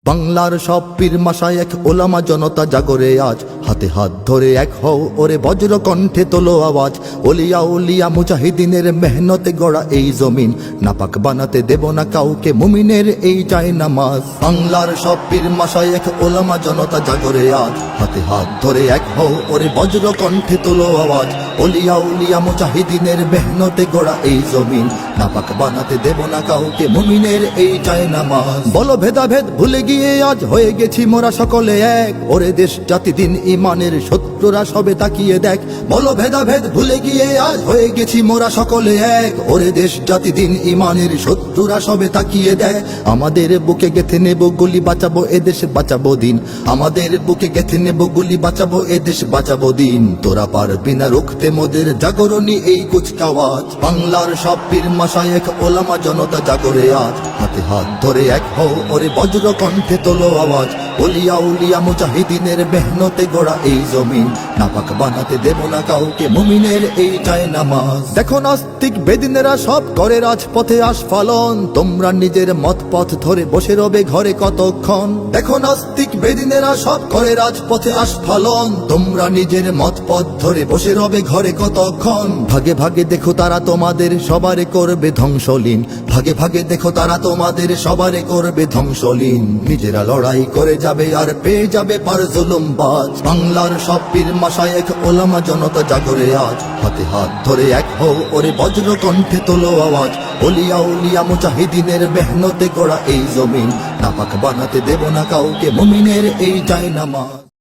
বাংলার সব পীর মাশায়েখ ওলামা জনতা জাগরে আজ, হাতে হাত ধরে এক হও ওরে বজ্র কণ্ঠে তোলো আওয়াজ। ওলিয়া উলিয়া মুজাহিদিনের মেহনতে গড়া এই জমিন, নাপাক বানাতে দেব না কাউকে মুমিনের এই চাই নামাজ। বাংলার সব পীর মাশায়েখ ওলামা জনতা জাগরে আজ, হাতে হাত ধরে এক হও ওরে বজ্র কণ্ঠে তোলো আওয়াজ। ওলিয়া উলিয়া মুজাহিদিনের মেহনতে গড়া এই জমিন, নাপাক বানাতে দেব না কাউকে মুমিনের এই চাই নামাজ। বলো ভেদাভেদ ভুলে গিয়ে আজ হয়ে গেছি মোরা সকলে এক, ওরে দেশ জাতি দিন ইমানের শত্রুরা সবে তাকিয়ে দেখ। বলো ভেদাভেদ ভুলে গিয়ে আজ হয়ে গেছি মোরা সকলে এক, ওরে দেশ জাতি দিন ইমানের শত্রুরা সবে তাকিয়ে দেখ। আমাদের বুকে গেথে নেব গুলি, বাঁচাবো এদেশ বাঁচাবো দিন। আমাদের বুকে গেথে নেব গুলি, বাঁচাবো এদেশ বাঁচাবো দিন। তোরা পারবি না রুখতে মোদের জাগরণী এই কুচকাওয়াজ। বাংলার সব পীর মাশায়েখ ওলামা জনতা জাগরে আজ, হাতে হাত ধরে এক হও ওরে বজ্র কণ্ঠে তোলো আওয়াজ। ওলিয়া উলিয়া মুজাহিদিনের মেহনতে গড়া এই জমিন, নাপাক বানাতে দেব না কাউকে মুমিনের এই চাই নামাজ। দেখো নাস্তিক বেদিনেরা সব করে রাজপথে আস্ফালন, তোমরা নিজের মত পথ ধরে বসে রবে ঘরে কতক্ষণ। দেখো নাস্তিক বেদিনেরা সব করে রাজপথে আস্ফালন, তোমরা নিজের মত পথ ধরে বসে রবে ঘরে কতক্ষণ। ভাগে ভাগে দেখো তারা তোমাদের সবারে করবে ধ্বংসলীন, ভাগে ভাগে দেখো তারা তোমাদের সবারে করবে ধ্বংসলীন। নিজেরা লড়াই করে যাবে আর পেয়ে যাবে পার জুলুমবাজ। বাংলার সব পীর মাশায়েখ ওলামা জনতা জাগরে আজ, হাতে হাত ধরে এক হও ওরে বজ্র কণ্ঠে তোলো আওয়াজ। ওলিয়া উলিয়া মুজাহিদিনের মেহনতে গড়া এই জমিন, নাপাক বানাতে দেব না কাউকে মুমিনের এই চাই নামাজ।